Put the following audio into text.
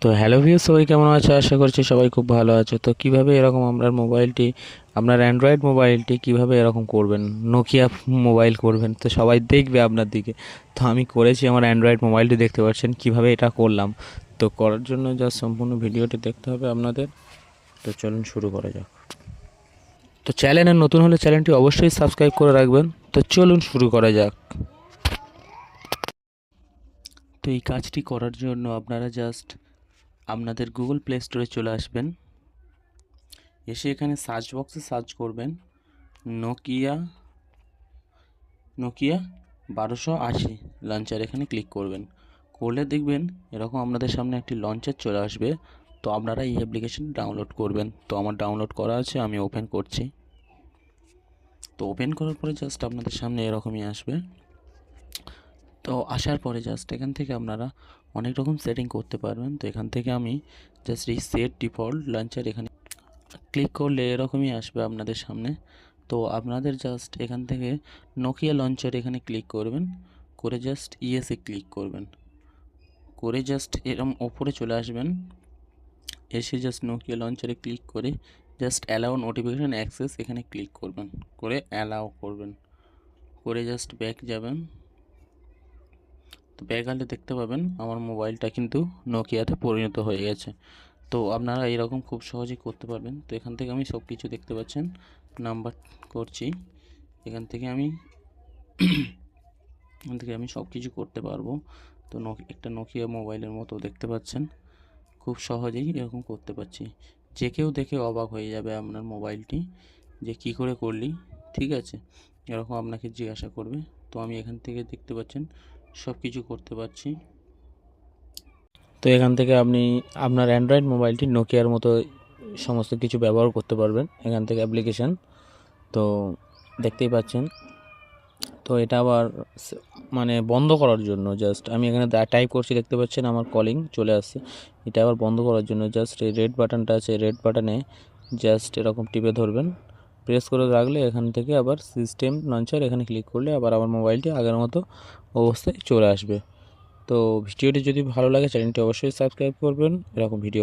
তো hello view, সবাই কেমন আছে? আশা করছি সবাই খুব ভালো আছে। তো কিভাবে এরকম আপনার অ্যান্ড্রয়েড মোবাইলটি কিভাবে এরকম করবেন, নোকিয়া মোবাইল করবেন, তো সবাই দেখবে আপনার দিকে। তো আমি করেছি, আমার অ্যান্ড্রয়েড মোবাইলটি দেখতে পাচ্ছেন কিভাবে এটা করলাম। তো করার জন্য যা সম্পূর্ণ ভিডিওটি দেখতে হবে আপনাদের। তো চলুন শুরু করা যাক। তো চ্যানেলে নতুন হলে চ্যানেলটি অবশ্যই সাবস্ক্রাইব করে রাখবেন। তো চলুন শুরু করা যাক। তো এই কাজটি করার জন্য আপনারা জাস্ট আপনাদের গুগল প্লে স্টোরে চলে আসবেন। এসে এখানে সার্চ বক্সে সার্চ করবেন নোকিয়া নোকিয়া 1280 লঞ্চার। এখানে ক্লিক করবেন। করলে দেখবেন এরকম আপনাদের সামনে একটি লঞ্চার চলে আসবে। তো আপনারা এই অ্যাপ্লিকেশন ডাউনলোড করবেন। তো আমার ডাউনলোড করা আছে, আমি ওপেন করছি। তো ওপেন করার পরে জাস্ট আপনাদের সামনে এরকমই আসবে। তো আসার পরে জাস্ট এখান থেকে আপনারা অনেক রকম সেটিং করতে পারবেন। তো এখান থেকে আমি জাস্ট এই সেট ডিফল্ট লঞ্চার এখানে ক্লিক করলে এরকমই আসবে আপনাদের সামনে। তো আপনাদের জাস্ট এখান থেকে নোকিয়া লঞ্চার এখানে ক্লিক করবেন, করে জাস্ট ইয়েসে ক্লিক করবেন, করে জাস্ট এরম ওপরে চলে আসবেন। এসে জাস্ট নোকিয়া লঞ্চারে ক্লিক করে জাস্ট অ্যালাউ নোটিফিকেশান অ্যাক্সেস এখানে ক্লিক করবেন, করে অ্যালাউ করবেন, করে জাস্ট ব্যাক যাবেন। তো ব্যাক গেলে দেখতে পাবেন আমার মোবাইলটা কিন্তু নোকিয়াতে পরিণত হয়ে গেছে। তো আপনারা এরকম খুব সহজেই করতে পারবেন। তো এখান থেকে আমি সব কিছু দেখতে পাচ্ছেন, নাম্বার করছি। এখান থেকে আমি সব কিছু করতে পারবো। তো একটা নোকিয়া মোবাইলের মতো দেখতে পাচ্ছেন, খুব সহজেই এরকম করতে পারছি। যে কেউ দেখে অবাক হয়ে যাবে আপনার মোবাইলটি, যে কি করে করলি। ঠিক আছে, এরকম আপনাকে জিজ্ঞাসা করবে। তো আমি এখান থেকে দেখতে পাচ্ছেন সব কিছু করতে পারছি। তো এখান থেকে আপনি আপনার অ্যান্ড্রয়েড মোবাইলটি নোকিয়ার মতো সমস্ত কিছু ব্যবহার করতে পারবেন এখান থেকে অ্যাপ্লিকেশান। তো দেখতেই পাচ্ছেন। তো এটা আবার মানে বন্ধ করার জন্য জাস্ট আমি এখানে টাইপ করছি, দেখতে পাচ্ছেন আমার কলিং চলে আসছে। এটা আবার বন্ধ করার জন্য জাস্ট এই রেড বাটনটা আছে, রেড বাটনে জাস্ট এরকম টিপে ধরবেন, প্রেস করে রাখলে এখান থেকে আবার সিস্টেম লঞ্চার এখানে ক্লিক করলে আবার আমার মোবাইলটি আগের মতো অবস্থায় চলে আসবে। তো ভিডিওটি যদি ভালো লাগে চ্যানেলটি অবশ্যই সাবস্ক্রাইব করবেন এরকম ভিডিও